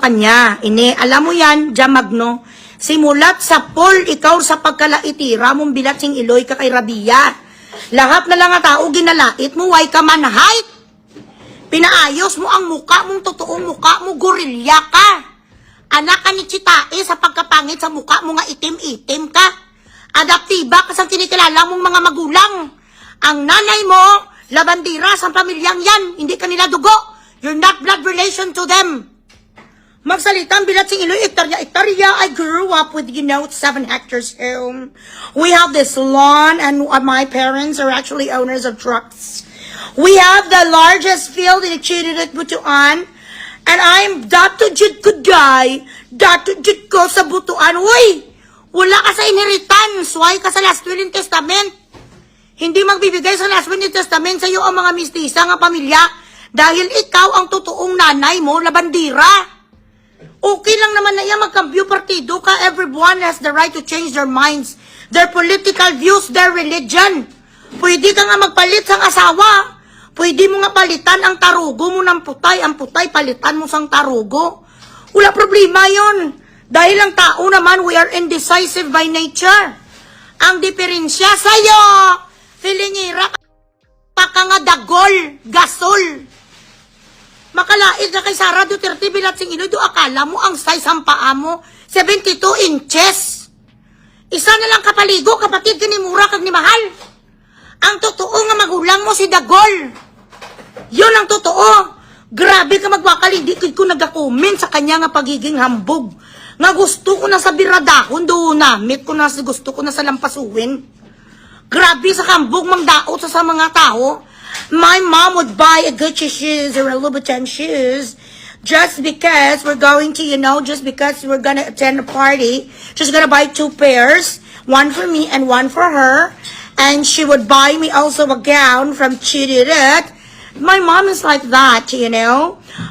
kanya. Alam mo yan, Jamagno. Simulat sa Paul, ikaw sa pagkalaitira mong bilat sing iloy ka kay Rabia. Lahat na lang nga tao ginalait mo, why ka man height. Pinaayos mo ang muka mong totoong muka mo, gorilya ka. Anak ka ni Chitae sa pagkapangit sa muka mo nga itim-itim ka. Adaptiba ka sa kinikilala mong mga magulang. Ang nanay mo, labandira sa pamilyang yan, hindi kanila dugo. You're not blood relation to them. Magsalitang bilat sing iloy, ektarya. I grew up with, 7 hectares home. We have this lawn and my parents are actually owners of trucks. We have the largest field in Chiririt, Butuan. And I'm dato jud ko guy. Dato jud ko sa Butuan. Uy! Wala ka sa inheritance. Why ka sa last will and testament? Hindi magbibigay sa last will and testament sa iyo ang mga mistisa nga pamilya. Dahil ikaw ang totoong nanay mo, labandira. Okay lang naman na yan, magkambyo partido ka. Everyone has the right to change their minds, their political views, their religion. Pwede ka nga magpalit sang asawa. Pwede mo nga palitan ang tarugo mo ng putay. Ang putay, palitan mo sang tarugo. Wala problema yon. Dahil ang tao naman, we are indecisive by nature. Ang diferensya sa'yo, Filingira ka nga dagol, gasol. Makalait na kay Sara Duterte bilat sing iloy, do akala mo ang size ang paa mo 72 inches. Isa na lang kapaligo, kapatid ka ni Mura kag ni Mahal. Ang totoo nga magulang mo si Dagol. Yun ang totoo. Grabe ka magwakal, hindi ko nag-comment sa kanya nga pagiging hambog. Nga gusto ko na sa biradahon, do namit ko na, gusto ko na sa lampasuwin. Grabe sa hambog mang daot sa mga tao. My mom would buy a Gucci shoes or a Louboutin shoes just because we're going to, just because we're going to attend a party. She's going to buy 2 pairs, one for me and one for her. And she would buy me also a gown from Chiririt. My mom is like that,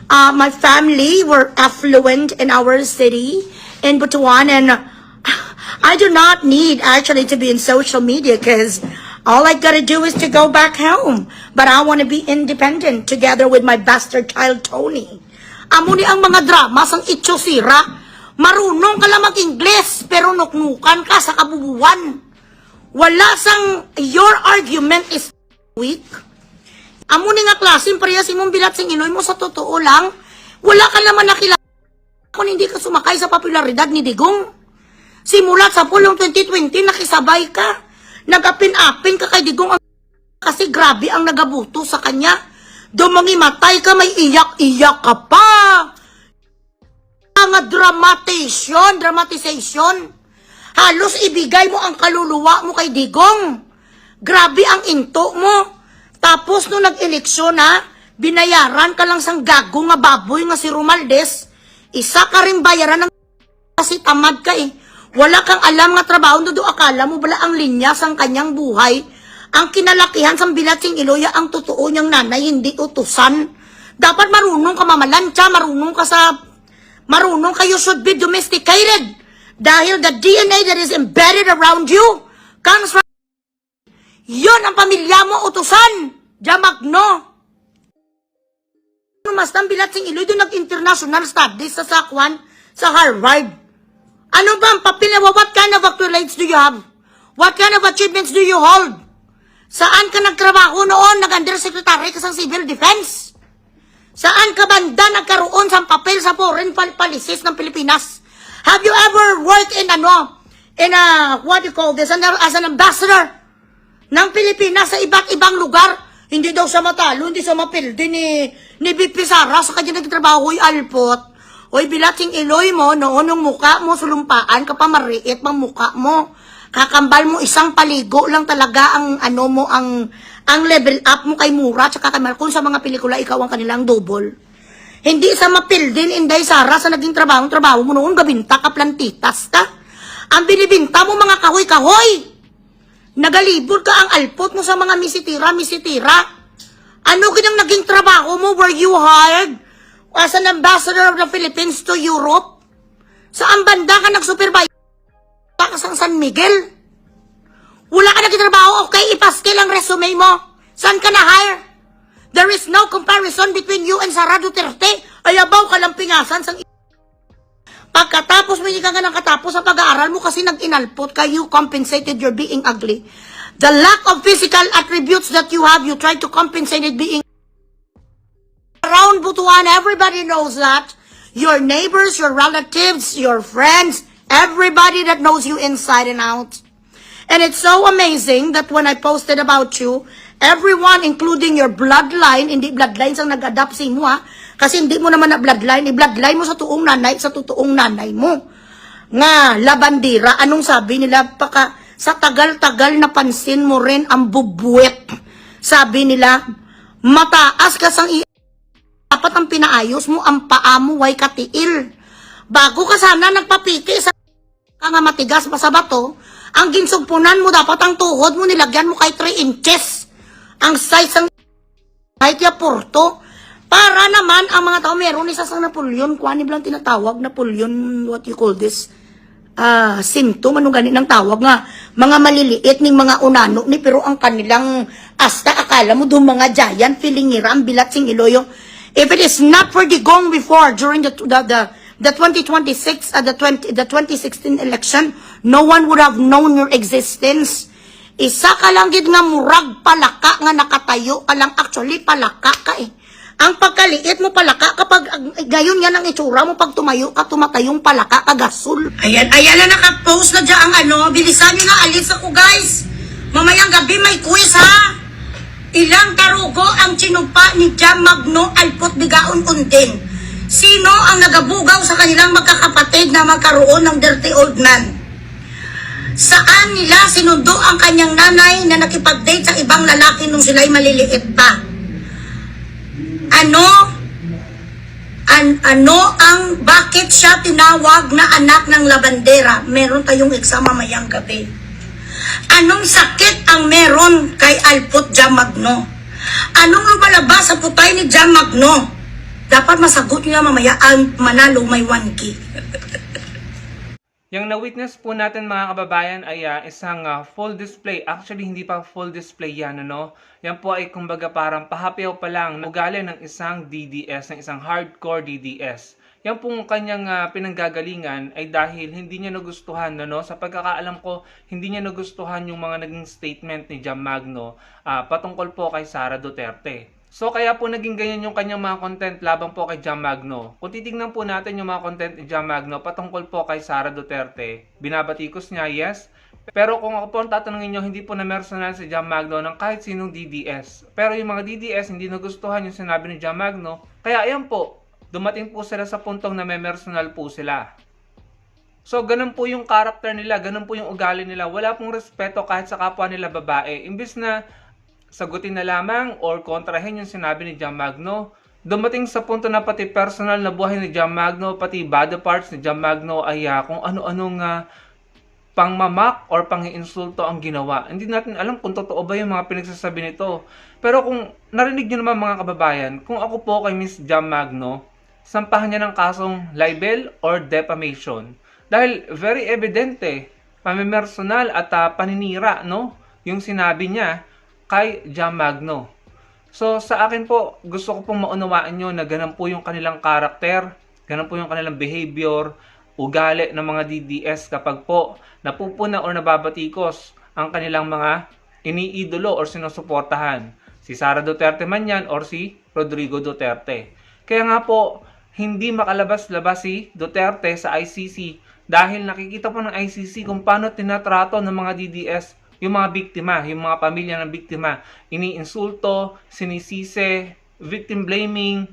My family were affluent in our city, in Butuan, and I do not need actually to be in social media because all I gotta do is to go back home. But I want to be independent together with my bastard child, Tony. Amo ni ang mga drama sang itsosira. Marunong ka lang mag-Ingles, pero nuknukan ka sa kabubuan. Wala sang, your argument is weak. Amo ni nga klasin, parehas imong bilat sing inoy mo sa totoo lang. Wala ka naman nakilala kung hindi ka sumakay sa popularidad ni Digong. Simulat sa pulong 2020, nakisabay ka. Nagapin-apin ka kay Digong kasi grabe ang nagabuto sa kanya. Dumangimatay ka, may iyak-iyak ka pa. Ang dramatization. Halos ibigay mo ang kaluluwa mo kay Digong. Grabe ang into mo. Tapos nung nag-eleksyon binayaran ka lang sang gago nga baboy nga si Romaldes. Isa ka rin bayaran ng kasi tamad ka Wala kang alam nga trabaho, do akala mo bala ang linya sang kanyang buhay. Ang kinalakihan sang bilat sing iloya ang totoo niyang nanay, hindi utusan. Dapat marunong ka mamalansya, marunong kayo should be domesticated. Dahil the DNA that is embedded around you comes from yun ang pamilya mo, utusan. Jamagno. Mas ang bilat sing iloy, doon nag-international studies sa Sakwan, sa Harvard. Ano ba ang papel na what kind of accolades do you have? What kind of achievements do you hold? Saan ka nagtrabaho noon? Nag-undersecretary ka sa civil defense? Saan ka banda nagkaroon sa papel sa foreign policies ng Pilipinas? Have you ever worked in what do you call this, as an ambassador ng Pilipinas sa iba't ibang lugar? Hindi daw siya matalo, hindi siya mapildi ni BP Sara sa kanya nagtrabaho, alpot. Oy, bilating iloy mo, noon yung mukha mo, sulumpaan ka pa, mariit pang mukha mo. Kakambal mo, isang paligo lang talaga ang level up mo kay Mura, tsaka kay Marcon sa mga pelikula, ikaw ang kanilang double. Hindi sa mapildin, Inday Sara, sa naging trabaho mo noon, gabinta ka, plantitas ka. Ang binibinta mo, mga kahoy-kahoy. Nagalibot ka ang alpot mo sa mga misitira. Ano kinang naging trabaho mo? Were you hired as an ambassador of the Philippines to Europe? Saan banda ka nag-supervise? Ka sa San Miguel? Wala ka nagtatrabaho, okay, ipaskil ang resume mo. Saan ka na-hire? There is no comparison between you and Sara Duterte. Ayabaw ka lang pingasan sang Pagkatapos mo hindi ka nga nakatapos sa pag-aaral mo kasi nag-inalpot ka, you compensated your being ugly. The lack of physical attributes that you have, you try to compensate it being around Butuan. Everybody knows that. Your neighbors, your relatives, your friends, everybody that knows you inside and out. And it's so amazing that when I posted about you, everyone, including your bloodline, hindi bloodlines ang nag-adapt sa imo ha, kasi hindi mo naman na bloodline, i-bloodline mo sa tuong nanay, sa totoong nanay mo. Nga, labandira, anong sabi nila, sa tagal-tagal napansin mo rin ang bubuwet. Sabi nila, mataas ka sang dapat ang pinaayos mo, ang paa mo, way katiil. Bago ka sana nagpapiki sa nga matigas pa sa bato, ang ginsugpunan mo, dapat ang tuhod mo, nilagyan mo kay 3 inches. Ang size ng kahit ya porto. Para naman, ang mga tao, meron isa sang Napoleon, kuha lang tinatawag, Napoleon, what you call this? Symptom, anong ganit ng tawag nga, mga maliliit ning mga unano ni, pero ang kanilang asta, akala mo doon mga giant, feeling ngira, ang bilat sing iloyo. If it is not for the gong before, during the 2026, the 2016 election, no one would have known your existence. Isa ka lang gid nga murag palaka nga nakatayo ka lang, actually palaka ka eh. Ang pagkaliit mo palaka kapag gayon yan ang itsura mo pag tumayo ka, tumatayong palaka ka gasol. Ayan na naka-post na dyan ang bilisan nyo na, alis ako guys. Mamayang gabi may quiz ha. Ilang tarugo ang sinumpa ni Jam Magno Alpot Bigaon Undin? Sino ang nagabugaw sa kanilang magkakapatid na magkaroon ng dirty old man? Saan nila sinundo ang kanyang nanay na nakipag-date sa ibang lalaki nung sila'y maliliit pa? Bakit siya tinawag na anak ng labandera? Meron tayong exam mamayang gabi. Anong sakit ang meron kay Alpot Jam Magno? Anong lumalabas sa putay ni Jam Magno? Dapat masagot niya mamaya ang manalo may 1K. Yung na-witness po natin mga kababayan ay isang full display. Actually, hindi pa full display yan, ano? Yan po ay kumbaga parang pahapiyaw pa lang na ugali ng isang DDS, ng isang hardcore DDS. Yan pong kanyang pinanggagalingan ay dahil hindi niya nagustuhan, ano? Sa pagkakaalam ko, hindi niya nagustuhan yung mga naging statement ni Jam Magno patungkol po kay Sara Duterte. So kaya po naging ganyan yung kanyang mga content labang po kay Jam Magno. Kung titignan po natin yung mga content ni Jam Magno patungkol po kay Sara Duterte, binabatikos niya, yes. Pero kung ako po ang tatanungin nyo, hindi po na personal si Jam Magno ng kahit sinong DDS. Pero yung mga DDS hindi nagustuhan yung sinabi ni Jam Magno. Kaya ayan po, dumating po sila sa puntong na may personal po sila. So ganun po yung character nila, ganun po yung ugali nila. Wala pong respeto kahit sa kapwa nila babae. Imbis na sagutin na lamang or kontrahin yung sinabi ni Jam Magno, dumating sa punto na pati personal na buhay ni Jam Magno, pati body parts ni Jam Magno ay kung ano-anong pangmamak or pang-iinsulto ang ginawa. Hindi natin alam kung totoo ba yung mga pinagsasabi nito. Pero kung narinig nyo naman mga kababayan, kung ako po kay Miss Jam Magno, sampahan niya ng kasong libel or defamation. Dahil very evidente, pamimersonal at paninira, no? Yung sinabi niya kay Jam Magno. So sa akin po, gusto ko pong maunawaan nyo na ganun po yung kanilang karakter, ganun po yung kanilang behavior, ugali ng mga DDS kapag po napupuna o nababatikos ang kanilang mga iniidolo or sinusuportahan. Si Sara Duterte man yan or si Rodrigo Duterte. Kaya nga po, hindi makalabas-labas si Duterte sa ICC dahil nakikita po ng ICC kung paano tinatrato ng mga DDS yung mga biktima, yung mga pamilya ng biktima. Iniinsulto, sinisisi, victim blaming,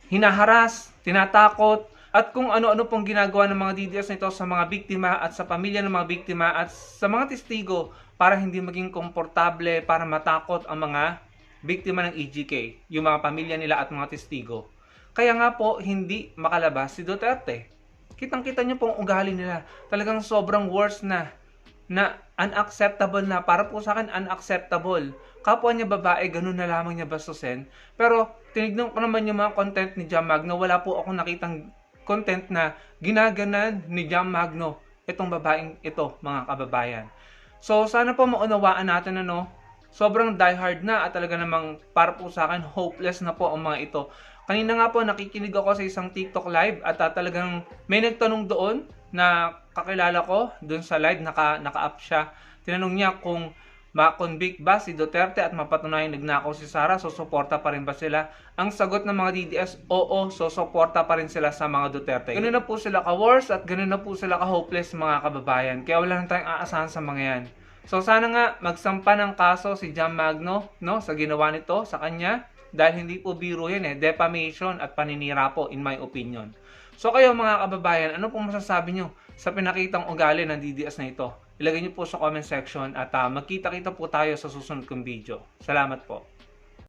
hinaharas, tinatakot, at kung ano-ano pong ginagawa ng mga DDS nito sa mga biktima at sa pamilya ng mga biktima at sa mga testigo para hindi maging komportable, para matakot ang mga biktima ng EGK, yung mga pamilya nila at mga testigo. Kaya nga po, hindi makalabas si Duterte. Kitang-kita niyo pong ugali nila. Talagang sobrang worse na unacceptable na. Para po sa akin, unacceptable. Kapwa niya babae, ganun na lamang niya bastusin. Pero, tinignan ko naman yung mga content ni Jam Magno. Wala po akong nakitang content na ginaganan ni Jam Magno itong babaeng ito, mga kababayan. So, sana po maunawaan natin, ano, sobrang diehard na at talaga namang para po sa akin, hopeless na po ang mga ito. Kanina nga po nakikinig ako sa isang TikTok live at talagang may nagtanong doon na kakilala ko doon sa live, naka-up siya. Tinanong niya kung ma-convict ba si Duterte at mapatunayan nagnakaw si Sara, susuporta pa rin ba sila? Ang sagot ng mga DDS, oo, susuporta pa rin sila sa mga Duterte. Ganun na po sila ka-worse at ganun na po sila ka-hopeless mga kababayan. Kaya wala na tayong aasahan sa mga yan. So sana nga magsampa ng kaso si Jam Magno, no, sa ginawa nito sa kanya. Dahil hindi po biro yan defamation at paninira po in my opinion. So kayo mga kababayan, ano pong masasabi nyo sa pinakitang ugali ng DDS na ito? Ilagay nyo po sa comment section at magkita-kita po tayo sa susunod kong video. Salamat po.